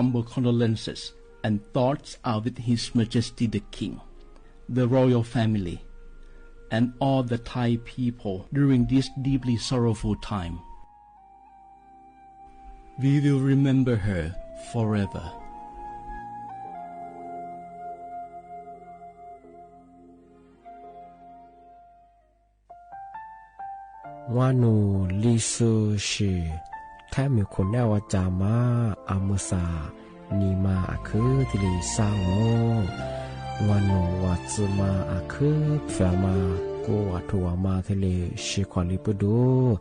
humble condolences and thoughts are with His Majesty the King, the royal family, and all the Thai people during this deeply sorrowful time. We will remember her forever. Wanu lisu shi Tami kunawa jama amusa Nima aku tili sango Wanu watsuma aku Pfama Ko watu wama tili Shikwali pudu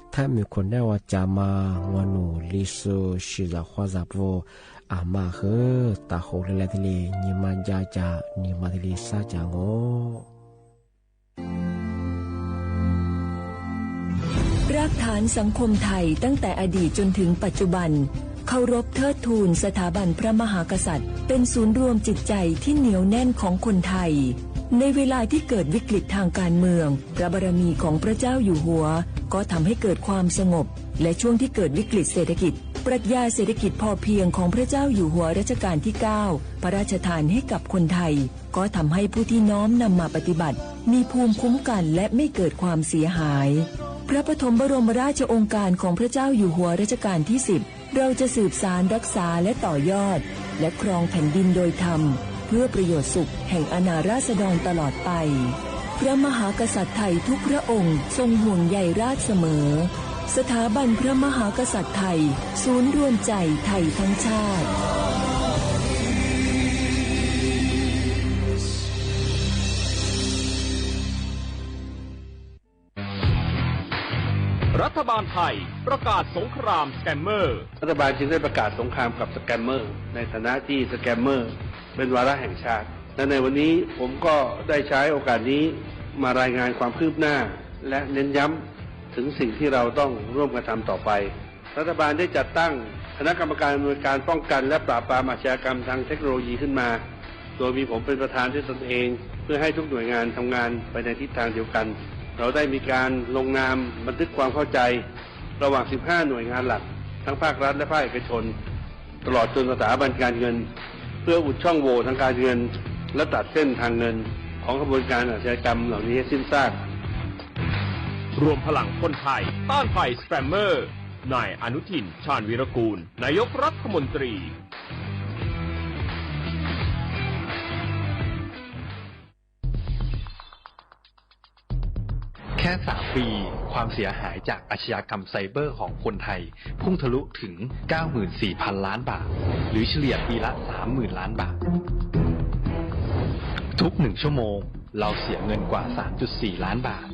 Tami kunawa jama Wanu lisu shi za khwazapo Ama he Taho lila tili Nima jaja Nima tili sajangoรากฐานสังคมไทยตั้งแต่อดีตจนถึงปัจจุบันเคารพเทิดทูนสถาบันพระมหากษัตริย์เป็นศูนย์รวมจิตใจที่เหนียวแน่นของคนไทยในเวลาที่เกิดวิกฤตทางการเมืองพระบารมีของพระเจ้าอยู่หัวก็ทำให้เกิดความสงบและช่วงที่เกิดวิกฤตเศรษฐกิจปรัชญาเศรษฐกิจพอเพียงของพระเจ้าอยู่หัวรัชกาลที่9พระราชทานให้กับคนไทยก็ทำให้ผู้ที่น้อมนำมาปฏิบัติมีภูมิคุ้มกันและไม่เกิดความเสียหายพระปฐมบรมราชโองการของพระเจ้าอยู่หัวรัชกาลที่10เราจะสืบสานรักษาและต่อยอดและครองแผ่นดินโดยธรรมเพื่อประโยชน์สุขแห่งอาณาราษฎรตลอดไปพระมหากษัตริย์ไทยทุกพระองค์ทรงห่วงใยราษฎร์เสมอสถาบันพระมหากษัตริย์ไทยศูนย์รวมใจไทยทั้งชาติรัฐบาลไทยประกาศสงครามสแกมเมอร์รัฐบาลจึงได้ประกาศสงครามกับสแกมเมอร์ในฐานะที่สแกมเมอร์เป็นวาระแห่งชาติและในวันนี้ผมก็ได้ใช้โอกาสนี้มารายงานความคืบหน้าและเน้นย้ำถึงสิ่งที่เราต้องร่วมกันทำต่อไปรัฐบาลได้จัดตั้งคณะกรรมการอำนวยการป้องกันและปราบปรามอาชญากรรมทางเทคโนโลยีขึ้นมาโดยมีผมเป็นประธานด้วยตนเองเพื่อให้ทุกหน่วยงานทำงานไปในทิศทางเดียวกันเราได้มีการลงนามบันทึกความเข้าใจระหว่าง15หน่วยงานหลักทั้งภาครัฐและภาคเอกชนตลอดจนสถาบันการเงินเพื่ออุดช่องโหว่ทางการเงินและตัดเส้นทางเงินของกระบวนการอาชญากรรมเหล่านี้ให้สิ้นซากรวมพลังคนไทยต้านภัยสแกมเมอร์นายอนุทินชาญวีรกูลนายกรัฐมนตรีแค่3 ปีความเสียหายจากอาชญากรรมไซเบอร์ของคนไทยพุ่งทะลุถึง 94,000 ล้านบาทหรือเฉลี่ยปีละ 30,000 ล้านบาททุก1ชั่วโมงเราเสียเงินกว่า 3.4 ล้านบาท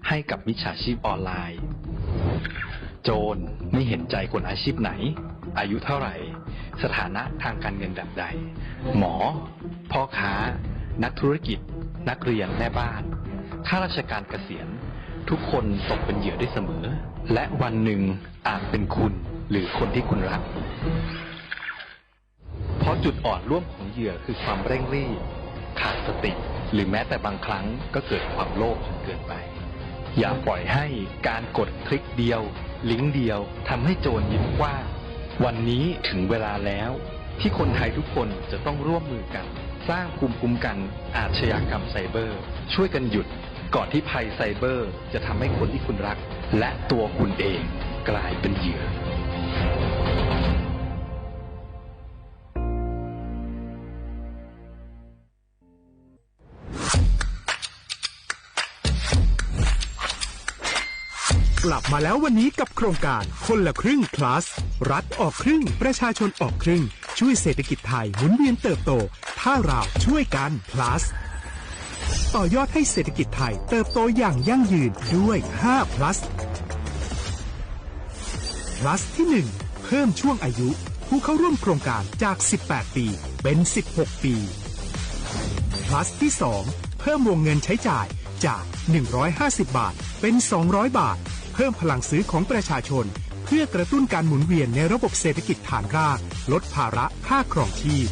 ให้กับมิจฉาชีพออนไลน์โจรไม่เห็นใจคนอาชีพไหนอายุเท่าไหร่สถานะทางการเงินแบบใดหมอพ่อค้านักธุรกิจนักเรียนแม่บ้านข้าราชการเกษียณทุกคนตกเป็นเหยื่อได้เสมอและวันหนึ่งอาจเป็นคุณหรือคนที่คุณรักเพราะจุดอ่อนร่วมของเหยื่อคือความเร่งรีบขาดสติหรือแม้แต่บางครั้งก็เกิดความโลภจนเกินไปอย่าปล่อยให้การกดคลิกเดียวลิงก์เดียวทำให้โจรยิ้มกว้างวันนี้ถึงเวลาแล้วที่คนไทยทุกคนจะต้องร่วมมือกันสร้างภูมิคุ้มกันอาชญากรรมไซเบอร์ช่วยกันหยุดก่อนที่ภัยไซเบอร์จะทำให้คนที่คุณรักและตัวคุณเองกลายเป็นเหยื่อกลับมาแล้ววันนี้กับโครงการคนละครึ่ง plus รัฐออกครึ่งประชาชนออกครึ่งช่วยเศรษฐกิจไทยหมุนเวียนเติบโตถ้าเราช่วยกัน plus ต่อยอดให้เศรษฐกิจไทยเติบโตอย่างยั่งยืนด้วย5 plus plus ที่1เพิ่มช่วงอายุผู้เข้าร่วมโครงการจาก18ปีเป็น16ปีplus ที่2เพิ่มวงเงินใช้จ่ายจาก150บาทเป็น200บาทเพิ่มพลังซื้อของประชาชนเพื่อกระตุ้นการหมุนเวียนในระบบเศรษฐกิจฐานรากลดภาระค่าครองชีพ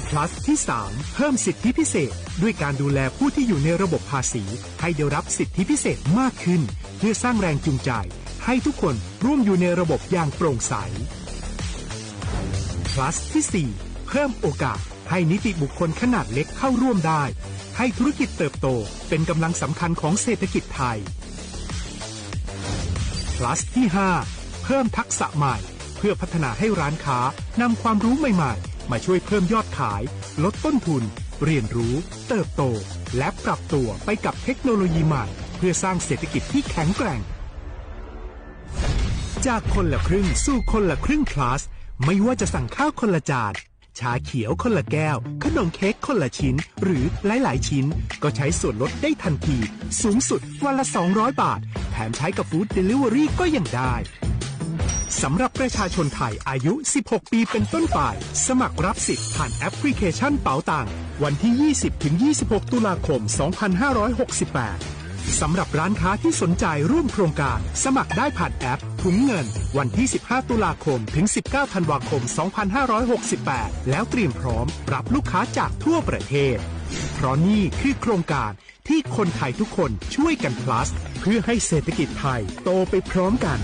plus ที่3เพิ่มสิทธิพิเศษด้วยการดูแลผู้ที่อยู่ในระบบภาษีให้ได้รับสิทธิพิเศษมากขึ้นเพื่อสร้างแรงจูงใจให้ทุกคนร่วมอยู่ในระบบอย่างโปร่งใส plus ที่ 4 เพิ่มโอกาสให้นิติบุคคลขนาดเล็กเข้าร่วมได้ให้ธุรกิจเติบโตเป็นกำลังสำคัญของเศรษฐกิจไทย plus ที่ 5 เพิ่มทักษะใหม่เพื่อพัฒนาให้ร้านค้านำความรู้ใหม่ๆมาช่วยเพิ่มยอดขายลดต้นทุนเรียนรู้เติบโตและปรับตัวไปกับเทคโนโลยีใหม่เพื่อสร้างเศรษฐกิจที่แข็งแกร่งจากคนละครึ่งสู่คนละครึ่ง plus ไม่ว่าจะสั่งข้าวคนละจานชาเขียวคนละแก้วขนมเค้กคนละชิ้นหรือหลายๆชิ้นก็ใช้ส่วนลดได้ทันทีสูงสุดวันละ200 บาทแถมใช้กับฟู้ดเดลิเวอรี่ก็ยังได้สำหรับประชาชนไทยอายุ16ปีเป็นต้นไปสมัครรับสิทธิ์ผ่านแอปพลิเคชันเป๋าตังวันที่ 20-26 ตุลาคม 2568 สำหรับร้านค้าที่สนใจร่วมโครงการสมัครได้ผ่านแอปถุงเงินวันที่ 15 ตุลาคมถึง 19 ธันวาคม 2568 แล้วเตรียมพร้อมรับลูกค้าจากทั่วประเทศเพราะนี่คือโครงการที่คนไทยทุกคนช่วยกัน plus เพื่อให้เศรษฐกิจไทยโตไปพร้อมกัน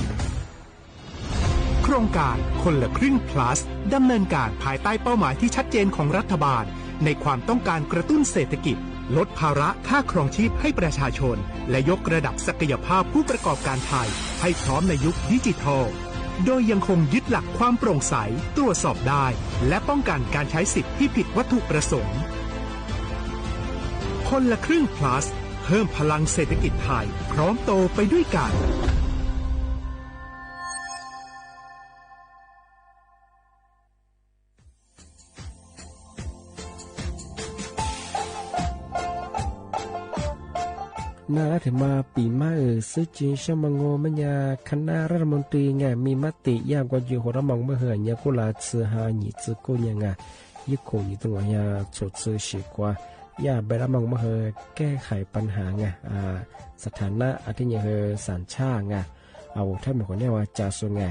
โครงการคนละครึ่ง plus ดำเนินการภายใต้เป้าหมายที่ชัดเจนของรัฐบาลในความต้องการกระตุ้นเศรษฐกิจลดภาระค่าครองชีพให้ประชาชนและยกระดับศักยภาพผู้ประกอบการไทยให้พร้อมในยุคดิจิทัลโดยยังคงยึดหลักความโปร่งใสตรวจสอบได้และป้องกันการใช้สิทธิที่ผิดวัตถุประสงค์คนละครึ่ง plus เพิ่มพลังเศรษฐกิจไทยพร้อมโตไปด้วยกันน่าถึงมาปีมาซื้อจีชมังโงมัญญาคณะรัฐมนตรีไงมีมติยากกว่าอยู่หัวมองเมื่อเหือนยากุลาซื้อหาหนีซื้อกูยังไงยิ่งคงยิ่งตัวอยาสดซื้อฉีกว่ายาไปรับมองเมื่อเหือแก้ไขปัญหาไงสถานะอาทิตย์ยังเหือสัญชาติไงเอาถ้ามีคนเรียกว่าจ่าสุไง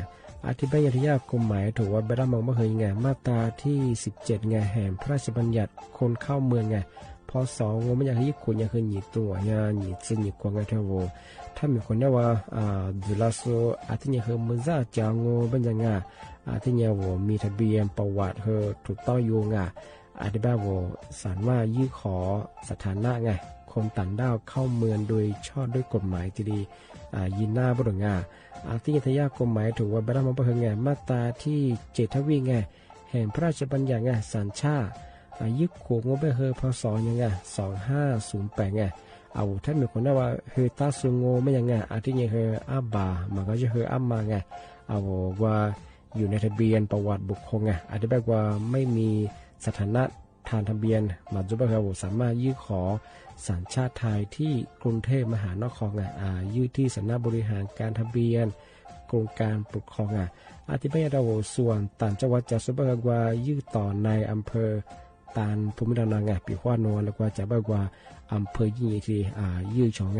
อธิบายยากฎหมายถูกว่าไปรับมองเมื่อเหือไงมาตราที่17ไงแห่งพระราชบัญญัติคนเข้าเมืองไงพอสองงมันอยากให้ญี่ปุ่นอยากให้หนีตัวอยากหนีซึ่งหนีกว่าไงเท่าว่าถ้ามีคนเนี่ยว่าดูแลโซอาทิตย์เนี่ยคือมันจะจางงเป็นยังไงอาทิตย์เนี่ยว่ามีทะเบียนประวัติเธอถูกต้องอยู่ไงอาทิตย์แบบว่าสารว่ายื่นขอสถานะไงคนต่างด้าวเข้าเมืองโดยชอบด้วยกฎหมายที่ดียินหน้าบุรุษไงอาทิตย์ทยากฎหมายถูกว่าไปรับมาเพื่อไงมาตราที่7ทวีไงแห่งพระราชบัญญัติไงสัญชาติยึดขวงงไปเฮอพศยังไง2508ไงเอาถ้ามีคนว่าเฮตาซุงโงไม่ยังไงอาทิตย์ยังเฮอาบามันก็จะเฮอามาไงเอาว่าอยู่ในทะเบียนประวัติบุคคลไงอาจจะแบบว่าไม่มีสถานะทางทะเบียนมาจุบันเราสามารถยื่นขอสัญชาติไทยที่กรุงเทพมหานครไงยื่นที่สำนักบริหารการทะเบียนกรมการปกครองอธิบายเราส่วนต่างจังหวัดจะสุบันว่ายื่นต่อในอำเภอตานภูมิลำเนาไงปีขวานนแล้วก็จะบอกว่าอำเภอยี่ที่ยื้อชอง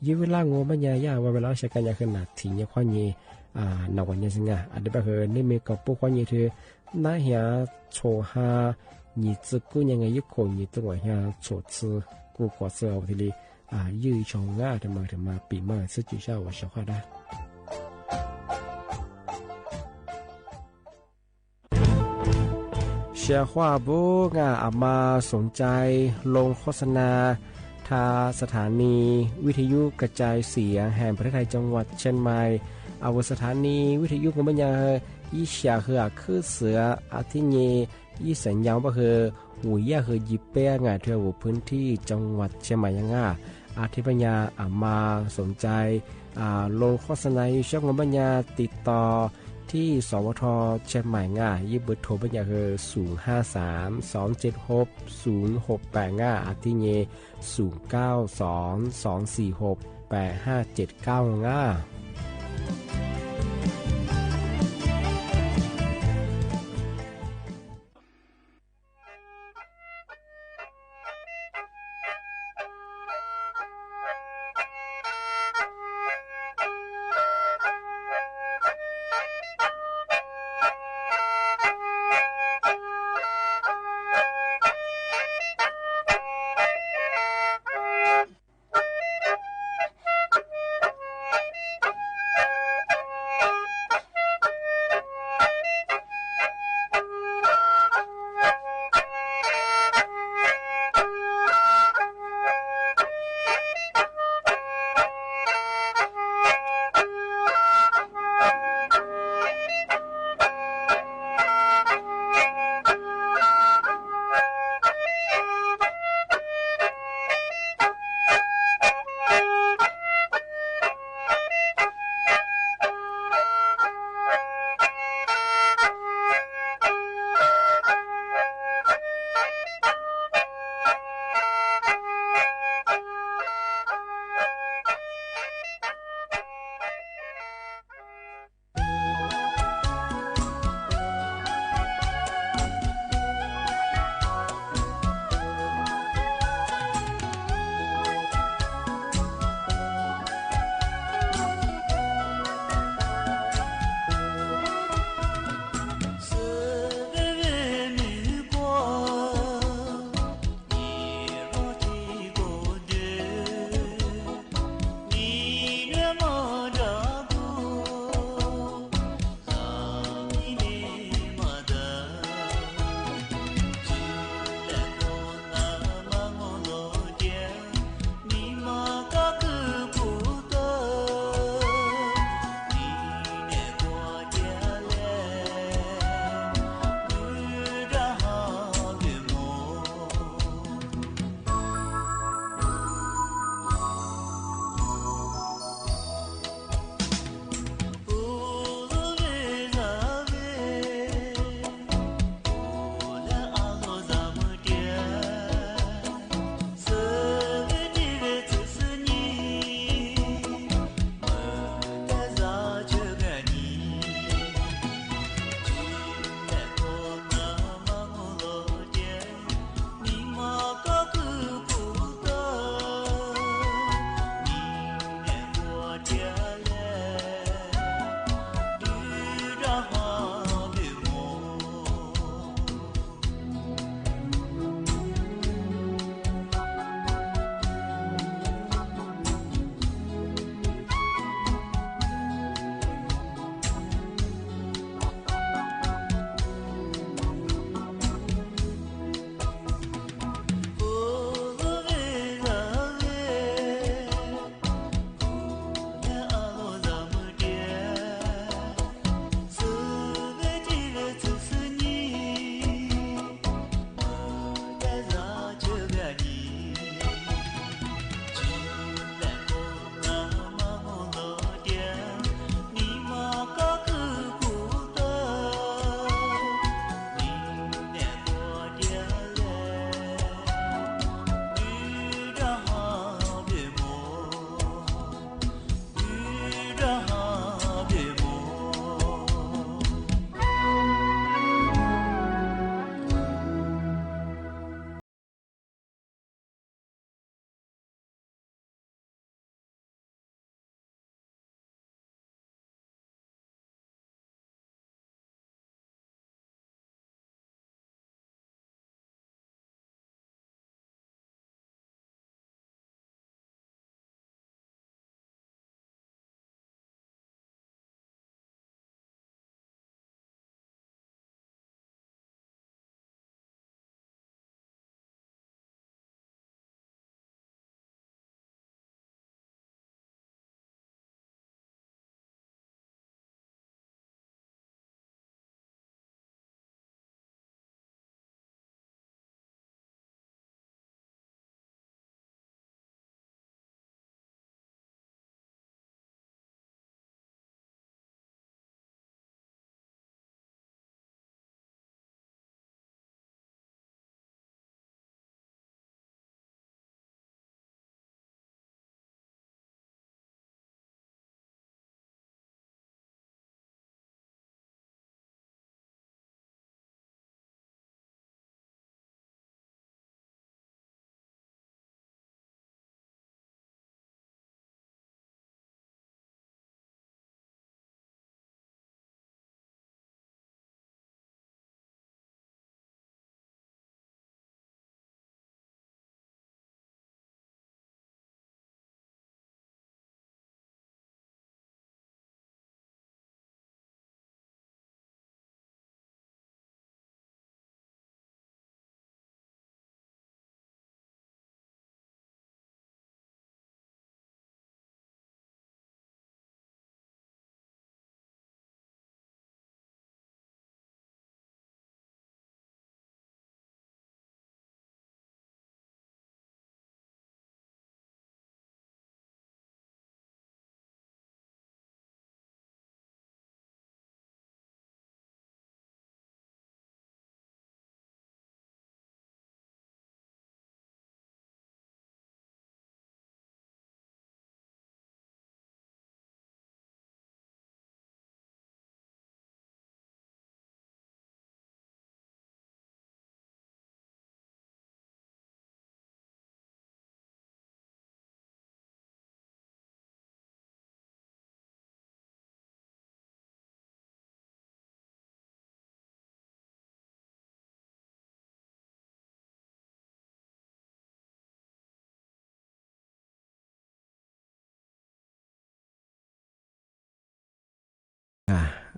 ยื้อเวลางูมันยาว่าเวลาใช้กันยาขนาดถี่เนี่ยควานยี่นวันยี่สิงอันเดียบเฮนี่มีกับพวกควานยี่ที่น่าเหี้ยโชฮายี่จื้อกูยังไงยุคยี่ตัวเหี้ยโชจื้อกูกว่าเสือทีนี้ยื้อชองถึงมาปีมาซื้อจีเช่าว่าชอบได้เชียร์ว่าบุกอามาสนใจลงโฆษณาทาสถานีวิทยุกระจายเสียงแห่งประเทศไทยจังหวัดเชียงใหม่เอาสถานีวิทยุของมันยังยี่เสียคือคือเสืออาทิเนยี่สัญญาณว่าคือหูยาคือยิบเป้งเที่ยวพื้นที่จังหวัดเชียงใหม่ยังอาทิปัญญาอามาสนใจลงโฆษณาช่องของมันยังติดต่อที่สวทเชียงใหม่ยิบเบอร์โทรปัญญาคือ053-276-0685อาทิเน0922468579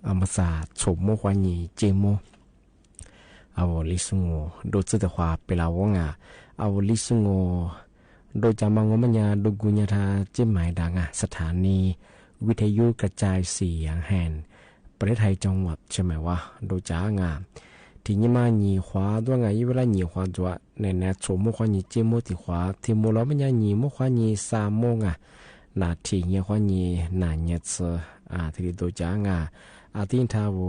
อามาสาฉมโมควานีเจโมเอาลิสุงโอโดซึตะควาเปลาวงอ่ะเอาลิสุงโอโดยจำบางงมันยาโดกุญญาทาเจ้าหมายดังอ่ะสถานีวิทยุกระจายเสียงแห่งประเทศไทยจังหวัดใช่ไหมวะโดยจ้างาที่นี่มาหนีขวาด้วยไงเวลาหนีขวาจัวในแนวโฉมโมควานีเจโมที่ขวาที่โมล้อมันยาหนีโมควานีสามโมงอ่ะนาทีเงี้ยควานีนาเงี้ยเสือที่โดยจ้างาที่ทาว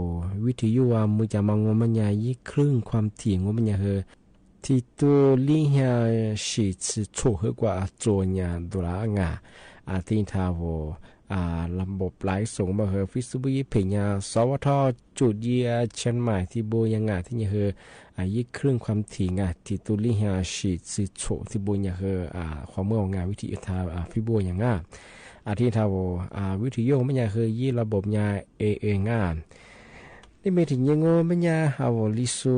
วิทยุว่ามือจะมางมันยายี่ครึ่งความถี่งมันยาเฮที่ตัวลิฮาสิชิโชเฮกว่าโจญาดุลางาที่ทาวระบบไลฟ์ส่งมาเฮฟิสุบุยเพญาสวทจุดเยียเชียงใหม่ที่โบยังที่เนี่ยเฮยี่ครึ่งความถี่ที่ตัวลิฮาสิชิโชที่โบยังเฮความเมื่องานวิทยุทาฟิโบยังที่ทาววิทยุมันยาเฮยี่ระบบยาเอนี่ไม่ถึงยังงมันยาเอาลิสู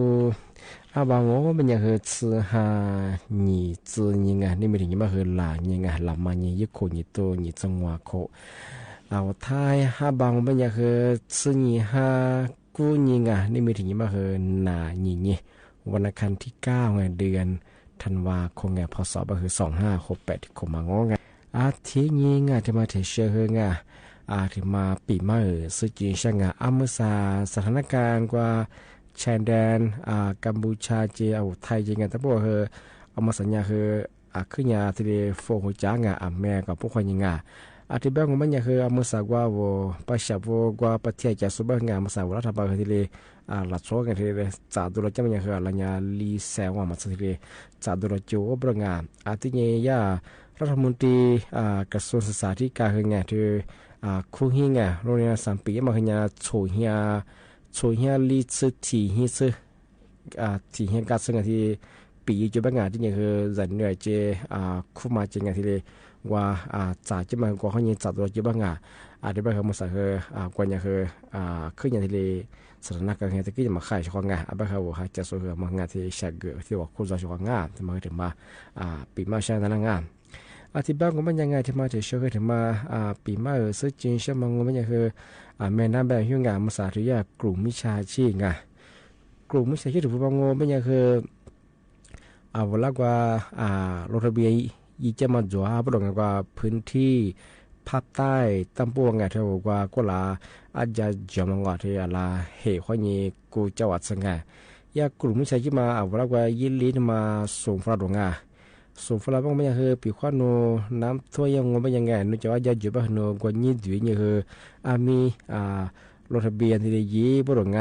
บางงมันยังเฮชื่อหาหนีจื้อยังนี่ไม่ถึงยังมาเฮหลายังหลับมายังยึดโคยึดตัวยึดจังหวะโคเอาท้ายบางมันยังเฮชื่อหนีหากู้ยังนี่ไม่ถึงยังมาเฮหนาหนีวันอังคารที่9เดือนธันวาคมพศ2568ที่ขมางงทีนี้ที่มาเทเชื่อที่มาปีมาซึ่งจริงช่างมุสาสถานการณ์กว่าชายแดนกัมพูชาเจเอาไทยจริงแต่พวกเอามาสัญญาขึ้นยาที่เดโฟหัวจ้างแม่กับพวกคนยังที่บ้านของมันยังเอามาสักว่าประชาชนกว่าประเทศจะสุบงมาสักว่ารัฐบาลที่เดหลักโซ่กันที่เดจัดดูแลจะมันยังอะไรเนี่ยลีเซว่ามาสักที่เดจัดดูแลโจ้บรงที่เนี่ยรัฐมนตรีกระทรวงศึกษาธิการที่คู่หิงโรงเรียน3 ปีมาเฮียโชเฮียลีซึที่ฮิซึที่เฮียกัดซึ่งที่ปีจุบันที่เนี่ยคือจันเนี่ยเจคู่มาจริงที่เลยว่าจ่าจะมากว่าเขาเนี่ยจัดตัวจุบันที่บ้านเขามาสักกว่าเนี่ยคือขึ้นอย่างที่เลยสถานการณ์ที่กี้จะมาขายช่วงบ้านเขาว่าจะสู้กับมางานที่เช็คที่ว่าคู่จะช่วงที่มาถึงมาปีมาเช้านั้นที่บ้านของมันยังไงที่มาถึงเชื่อถึงมาปีมาซึ่งจริงใช่ไหมมันยังคือแม่น้ำแบบยุ่งมาสาธุยากลุ่มมิชาชีพกลุ่มมิชาชีพถูกฟังงมันยังคือเวลากว่ารถเบียยี่จะมาจั่วปรองกว่าพื้นที่ภาคใต้ตั้งปวงเท่ากว่าก็ละอาจจะจำงอที่อะไรเหตุข้อนี้กูจังหวัดสังยากลุ่มมิชาชีพมาเวลากว่ายิลินมาส่งฟ้าดวงส่งฟ้าบ้างไม่ยังคือปีขวานน้ำท่วยังงไม่ยังไงนึกจะว่าจะจุดบ้านกว่านี้ด้วยนี่คือมีรถทะเบียนที่ได้ยี่บรอง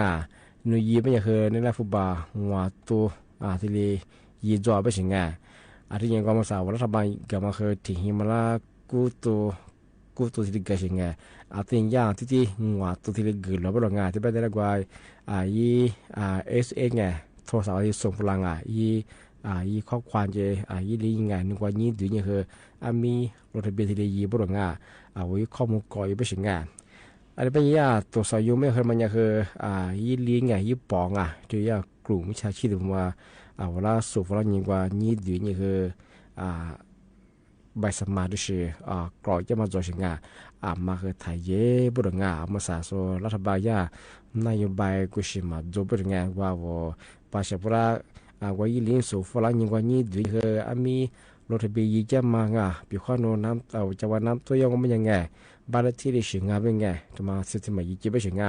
นุยี่ไม่ยังคือในนักฟุตบอลหัวตัวที่ได้ยี่จ่อไปถึงที่ยังก็มาสาวรัฐบาลก็มาคือที่หิมาลากูตัวที่ได้เกิดถึงที่ยังที่หัวตัวที่ได้เกิดแล้วบรองที่ไปได้ละกว่าSX โทรศัพท์ที่ส่งพลังยี่ข้อความเจยี่ลีงานนึกว่ายี่ดูนี่คือมีรถทะเบียนที่ได้ยี่บรองวิข้อมูลก่อยไปถึงอะไรไปตัวสายุไม่เคยมันยังคือยี่ลียี่ปองที่กลุ่มวิชาชีพถึงว่าเวลาสูบเวลายิ่งกว่ายี่ดูนี่คือใบสมัครด้วยกรอยจะมาจอยถึงมาคือถ่ายเย่บรองมาสาโซรัฐบาลนายบายกุชิมาจบถึงว่าภาษาพระว่ายี่ลิ้นสูบฝรั่งยิ่งกว่านี้ด้วยคือมีรถทะเบียนยี่จะมาปีข้อนน้ำจะว่าน้ำตัวยังไม่ยังไงบ้านที่ได้ถึงเป็นไงจะมาสิ่งที่มายี่จะไปถึง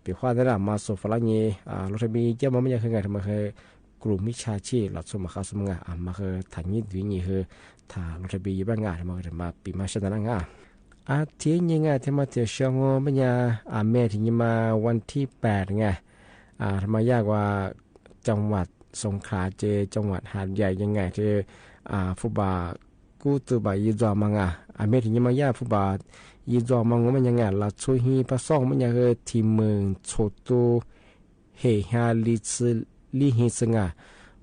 ปีข้อนั้นมาสูบฝรั่งยี่รถทะเบียนจะมาไม่ยังไงทำไมคือกลุ่มมิชาชีพหลักสมข้าสมงมาคือถ่ายยี่ด้วยนี่คือถ่ายรถทะเบียนบ้างทำไมถึงมาปีมาเช่นนั้นที่ยังไงที่มาเที่ยวเชียงไม่ยังแม่ถึงมาวันที่8ไงทำไมยากว่าจังหวัดสงขลาเจจังหวัดหาดใหญ่ยังไงเจฟุบากูตัวบายีจอมังเมถึงยังมายาฟุบายีจอมังมันยังไงละช่วยฮีประสองมันยังคือทีเมืองโชตุเฮฮาลิซลิฮิสง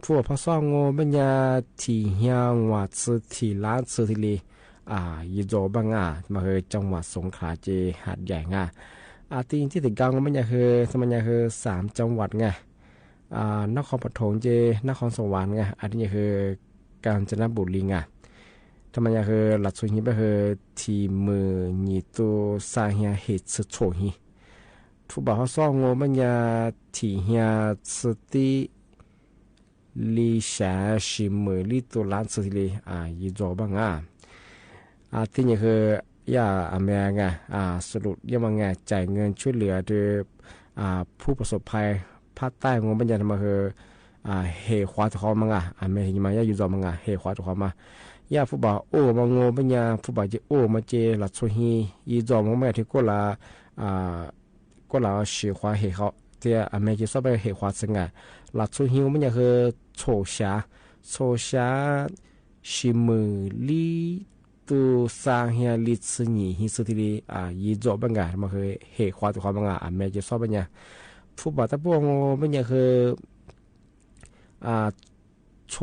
พวกประสองมันยังที่เฮียงวัดสุที่ล้านสุที่ลียีจอบังมาคือจังหวัดสงขลาเจหาดใหญ่ตีนที่ถึงกลางมันยังคือมันยังคือ3จังหวัดนครปฐมเจนครสวรรค์อันนี้คือกาญจนบุรีทำไมคือหลักสุดนี้ก็คือที่มือนี่ตัวสาเหตุสุดโฉฮี ท ผู้บ่าวเขาซ่องงมันยาที่เฮียสติลีแฉชิมมือลีตัวล้านสติลียีโจบ้างที่นี่คือยาอเมริกาสรุปยังมังไงจ่ายเงินช่วยเหลือโดยผู้ประสบภัยภาคใต้งมันยาทำมาคือเฮขวาตัวเขามังอเมริกายาอยู่โจมังเฮขวาตัวเขามายาผู้บ่าวโอ้มังงมันยาผู้บ่าวจะโอ้มาเจลัดโซฮียีโจมังไม่ที่ก็ละก็เรา喜欢黑好这อเมริกาชอบไป黑花生ลัดโซฮีมันยาคือโฉชาชิมือลีตัวสร้างเฮียลิศนีฮิสติลียีโจบังมันคือเหตุความตัวความบังอเมริกาชอบบังผู้บ่าวตะพวงบังคือโฉ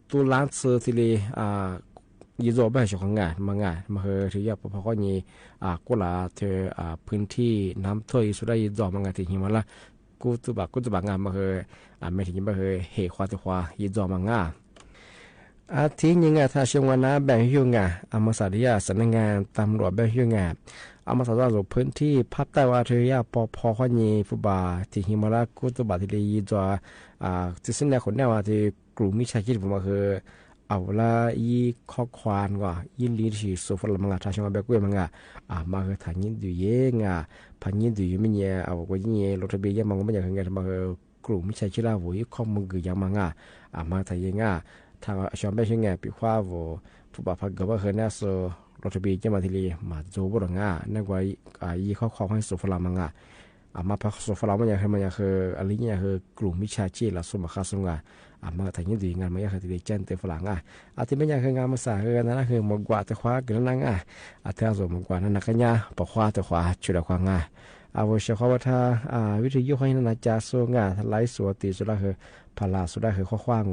ตุล้านเซอร์ติลียีโจบังชอบมันคือที่ยาพอก็ยีกุลาเธอพื้นที่น้ำท่วมสุดได้ยีโจบังที่หิมะละกูตัวบังมันคือไม่ถึงมันคือเหตุความตัวความยีโจบังที่ยังไงถ้าเชื่อว่านะแบ่งหิ้วงามาสาริยาสำนักงานตำรวจแบ่งหิ้วงามาสาริยาพื้นที่ภาคใต้ว่าเทียปพข้อนี้ผู้บ่าที่หิมาลากุตบาที่ลีจัวที่สิ่งแรกคนแน่ว่าที่กลุ่มมิชาชีพผมคือเอาละยีข้อควานก็ยินลีที่สุฟลมังถ้าเชื่อว่าแบ่งกุ้ยมังมาคือฐานยินดูเย่พันยินดูไม่เนี่ยเอาไว้เนี่ยรถทะเบียนมันก็ไม่อย่างเงี้ยมาคือกลุ่มมิชาชีพลาวอยู่ข้อมือคือยังมังมาถ่ายยังทางชาวบ้านเชียงใหม่ปีขว้าว่าผู้บ่าวพักกับว่าเคยน่าสู้รถทะเบียนจะมาทีรีมาโจบุรงนั่นว่ายี่ข้อความให้สุฟลามังมาพักสุฟลามันอย่างคืออะไรเนี่ยคือกลุ่มมิชาชีพละสมบัติข้าศึกมาถ่ายยืดดีงานมันอย่างคือทีรีเจนเตฝรั่งที่ไม่อย่างคืองานภาษาคือนั่นคือมกว่าแต่ขวากันนั่งที่เราสมมกว่านั่นนักเนี่ยปกขวาแต่ขวาชุดขวางว่าเชื่อว่าถ้าวิธียุคให้นันจะสู้ทลายสัวตีสุดละคือพลาสุดละคือข้อขวาง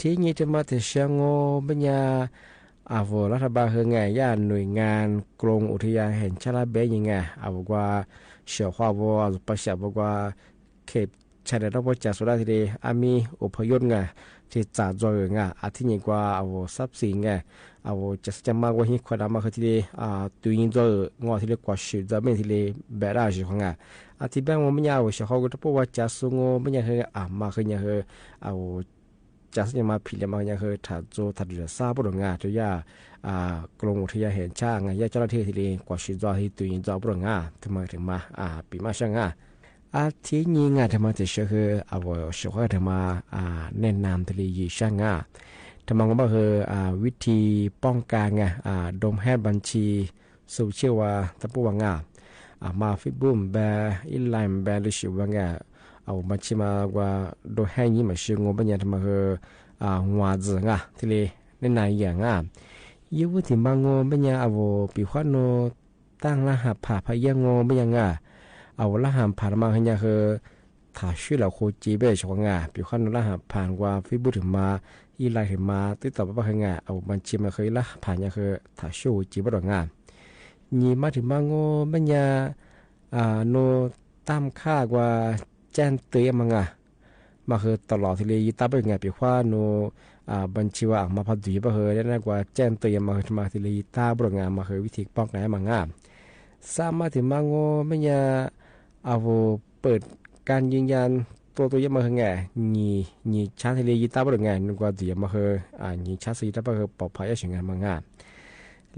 ทีนี้จะมาแต่เชียงโง่ปัญญาอาวรัฐบาลเฮงไงย่านหน่วยงานกรมอุทยานแห่งชาติเบยยังไงอาวว่าเชียวขวาวอสุปัชชาบอกว่าเขตชายแดนรอบจากสุราษฎร์ธานีอามีอพยพไงที่จ่าจอยไงอาทิตย์นี้กว่าอาวทรัพย์สินไงอาวจะมากกว่าที่คนมาคือที่ตัวยิงจอยงอที่เรียกว่าชื่อจะไม่ที่เรียแบบได้ใช่ไหมอาทิตย์แบงว่าไม่ยาวเชียวเขาก็จะพูดว่าจะสูงไม่ยาวเฮมาคือยังเฮอาวจะสมาพิลมาอย่างคือถ้าโจถ้าเดือดซาบดงาจะย่ากรมอุทยานแห่งชาติไงย่าเจ้าหน้าที่ที่เรียนกว่าชิจอที่ตัวยิงจอบดงาทำไมถึงมาปีมาช่างที่นี้งาทำไมจะเชื่อคือเอาเชื่อว่าทำไมแนะนำที่เรียนช่างทำไมก็บอกคือวิธีป้องกันไงดมแฮดบัญชีสูเชื่อว่าตะปูว่างมาฟิบุมแบอิไลม์แบลิชิว่างเอาบัญชีมาว่าโดยให้ยี่มาเชื่องบปัญญาทำมาคือหัวจืงที่เลยในนายอย่างยิ่งที่บางงปัญญาเอาปีขวัญโนตั้งรหัสผ่าพยังงปัญญาเอารหัสผ่านมาขยันคือถ้าชื่อเราโคจีเบชงปีขวัญรหัสผ่านว่าฟิบุถึงมาอีไลถึงมาติดต่อไปขยันเอาบัญชีมาเคยละผ่านยังคือถ้าชื่อจีบดงยี่มาถึงบางงปัญญาโนตามค่ากว่าแจ้งเตือนมังมาคือตลอดที่เลยยึดตาไปไงปีว่าโนบัญชีว่ามาพัดดีมาคือได้น่ากว่าแจ้งเตือนมาคือมาที่เลยยึดตาบริงานมาคือวิธีป้องกันมังสามารถถึงมังโง่ไม่ยาเอาเปิดการยืนยันตัวยับมาคือไงนี่ชาที่เลยยึดตาบริงานนึกว่าดีมาคือนี่ชาสีตาไปคือปลอดภัยอย่างเงี้ยมัง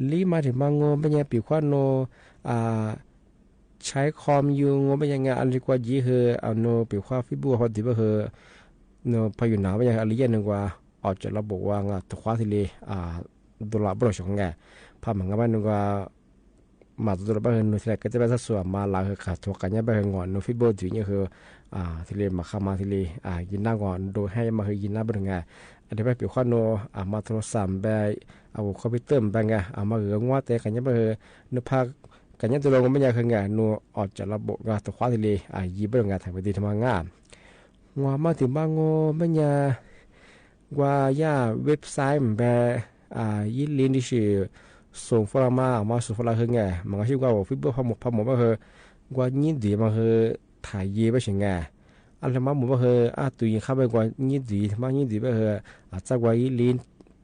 ลีมาถึงมังโง่ไม่ยาปีว่าโนใช้คอมยูงบยังไงอันนี้กว่าจีเฮเอาโนเปียว่าฟิบัวพอดีว่าเฮโนพายุหนาวยังอะไรอย่างนึงว่าออกจากระบบว่างตัวคว้าที่เลยตัวละบริษัทของไงพามันก็มันนึงว่ามาตัวละบริษัทโนที่แรกก็จะเป็นสัดส่วนมาหลังขาดตัวกันยังบริษัทงอนโนฟิบัวจีเนี่ยคือที่เลยมาเข้ามาที่เลยยินหน้างอนโดยให้มาคือยินหน้าบริษัทไงอันนี้ไปเปียว่าโนมาโทรศัพท์แบบเอาคอมพิวเตอร์แบบไงมาเรื่องว่าแต่กันยังบริษัทนภากันยังตัวลงไม่ยากคือไงนัวออกจากระบบงานตัวคว้าที่เลยยีบเรื่องงานทางปฏิธรรมงานว่ามาถึงบางโง่ไม่ยากว่าย่าเว็บไซต์แบบยินลินดิชื่อส่งฟอร์มาส่งฟอร์คือไงมันก็ชื่อว่าฟิบเบอร์พอหมดก็คือว่ายินดีมันคือถ่ายยีไปใช่ไงอันนั้นมันบอกว่าคือตัวยิงเข้าไปกว่ายินดีมันยินดีไปคือจากว่ายินลิน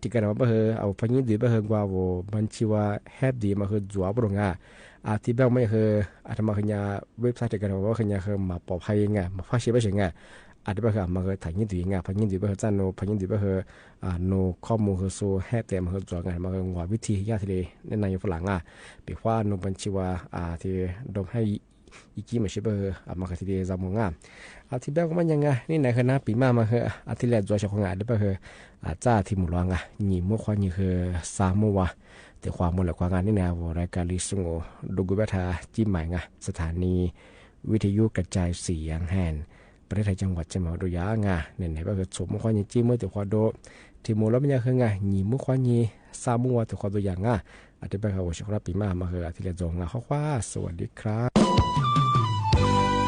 ที่กันมาคือเอาพยินดีไปคือว่าบัญชีว่าแฮปดีมันคือจั่วบริงานที่แบงไม่คืออาจจะมาขยันเว็บไซต์ที่กันว่าขยันคือมาปลอดภัยไงมาฟังเสียงไปเฉยไงอาจจะไปคือมาคือถ่ายยินดีไงพยินดีไปคือจ้าโนพยินดีไปคือโนข้อมูลคือโซ่แฮปแต่มาคือจั่วไงมาคือว่าวิธียากที่เลยในนายฝรั่งเปียว่าโนบัญชีว่าที่ดมให้อีกกี่มาเชื่อมาคือที่เดียจำงที่แบงก็มันยังไงนี่ไหนคือนะปีมาคือที่แรกจั่วเฉพาะงานได้ไปคือจ้าที่หมู่ร้องนี่มั่วควายนี่คือสามมั่วแต่ความมูลและความงานนี่แนวรายการลิสงดูกุบัตาจิ้มใหม่สถานีวิทยุกระจายเสียงแห่งประเทศไทยจังหวัดเชียงใหม่ดูยางเนี่ยไหนก็คือสมมั่วควายนี่จิ้มเมื่อแต่ความโดที่หมู่แล้วมันยังคือนี่มั่วควายนี่สามมั่วแต่ความตัวอย่างอาจจะไปเขาชกรับปีมาคือที่เรียนจงข้อว่าสวัสดีครับ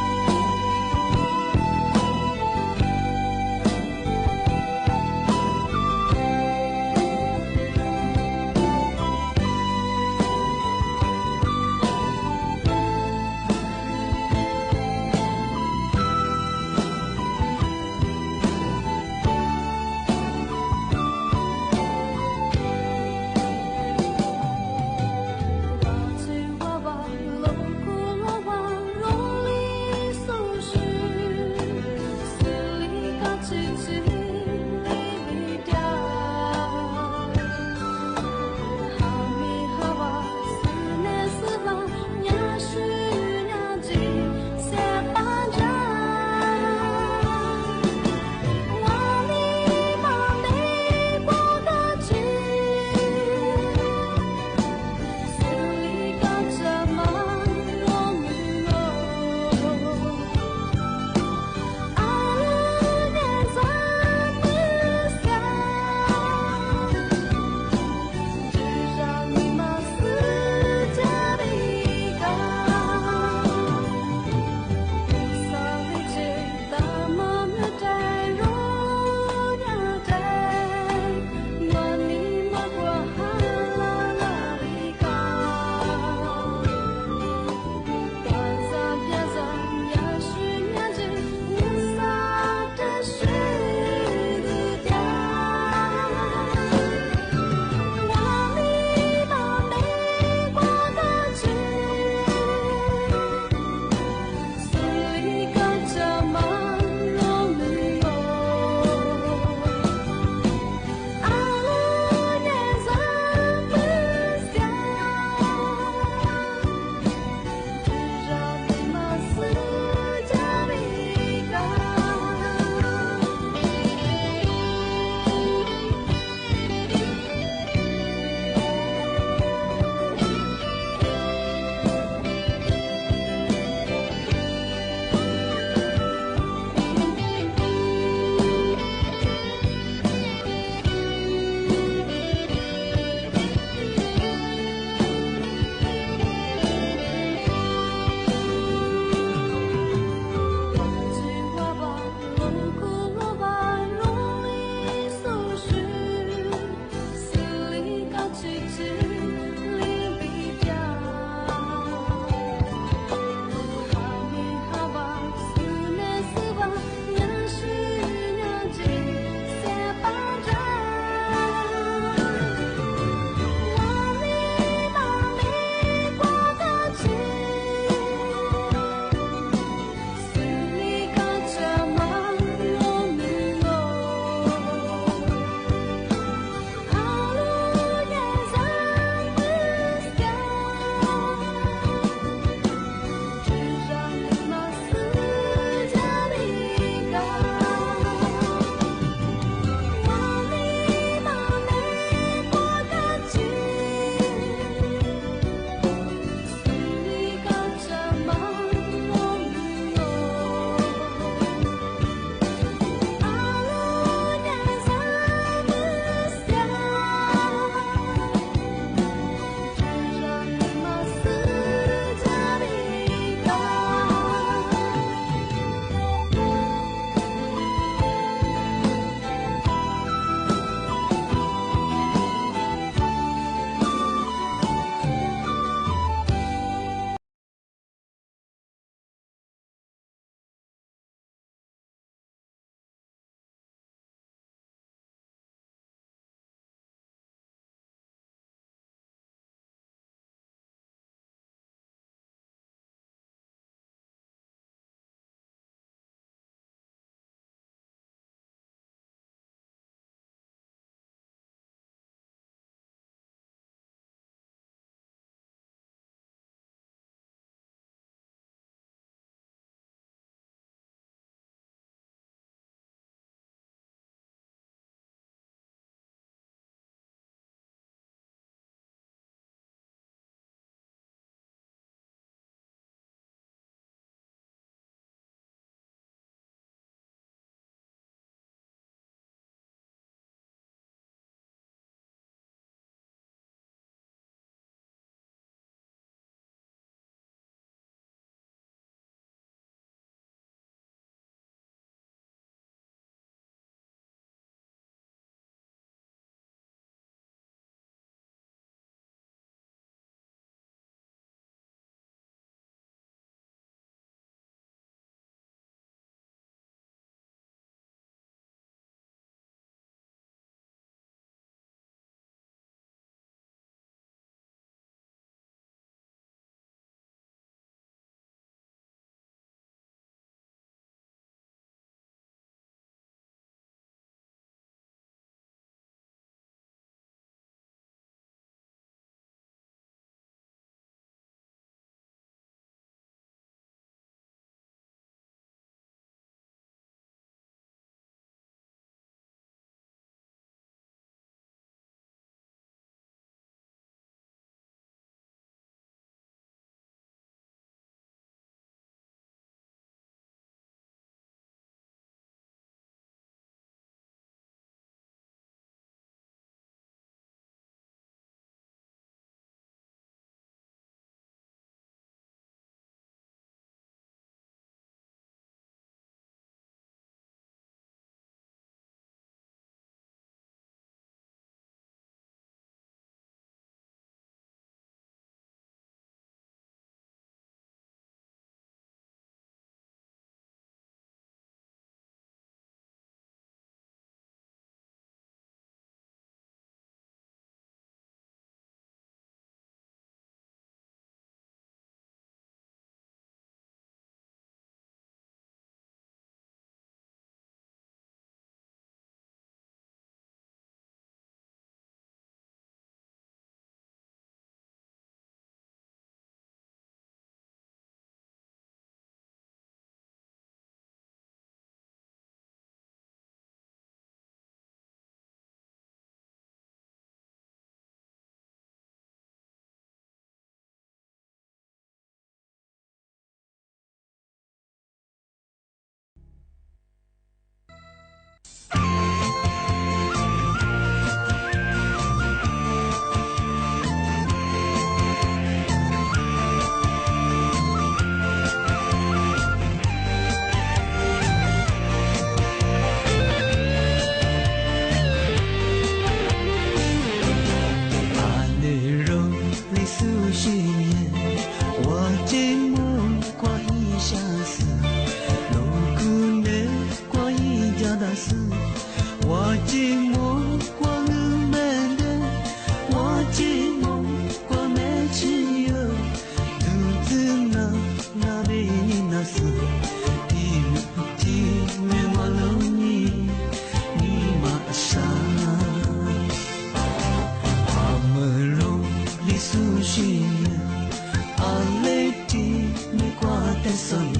起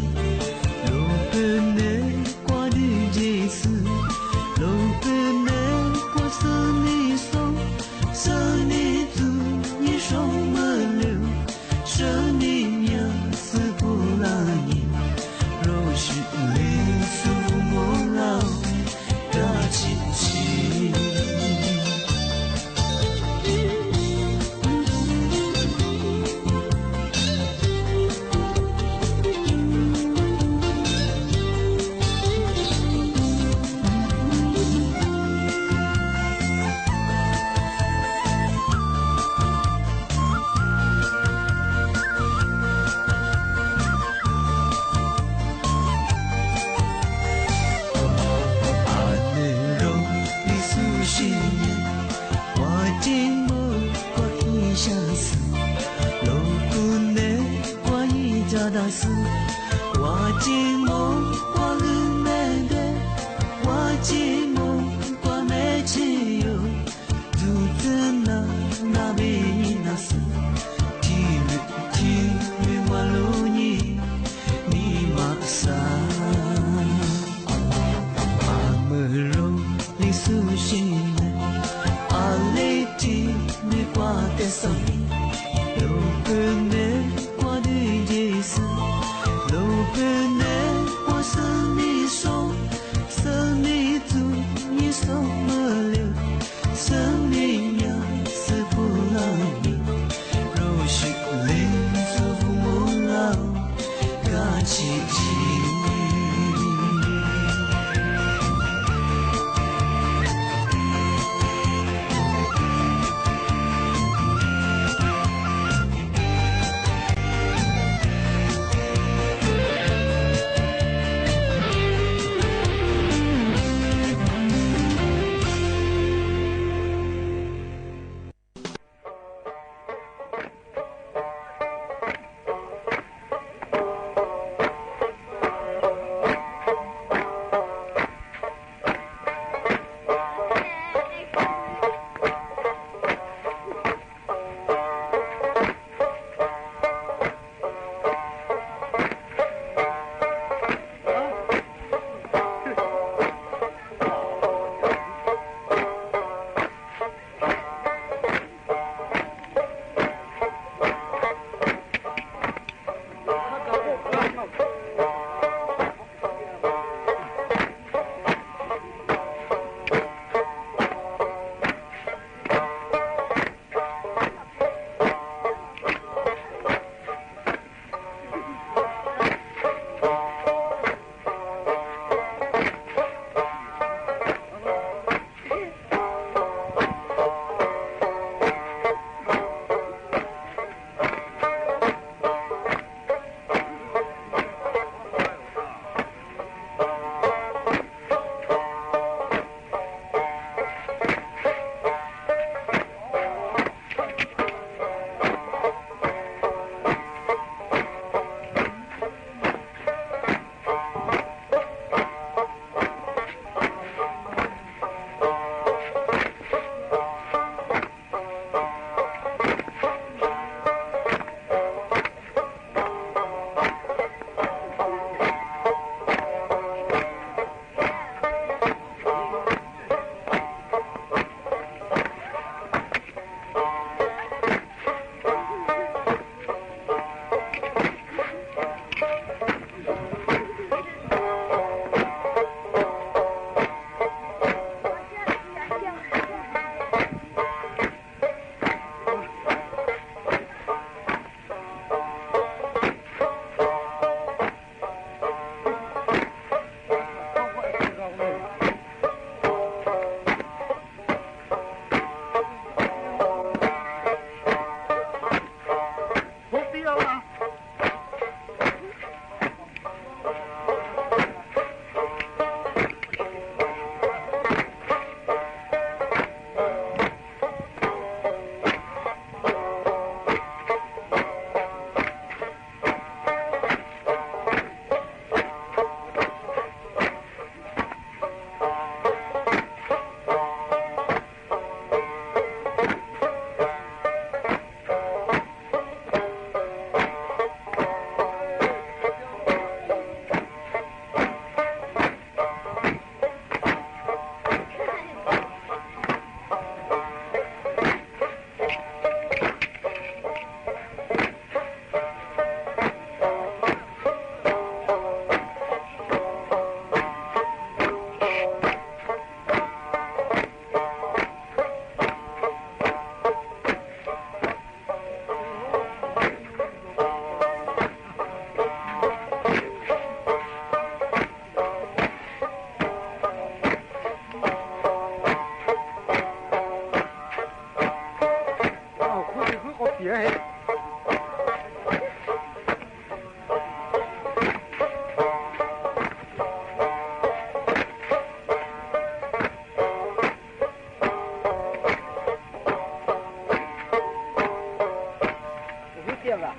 掉了。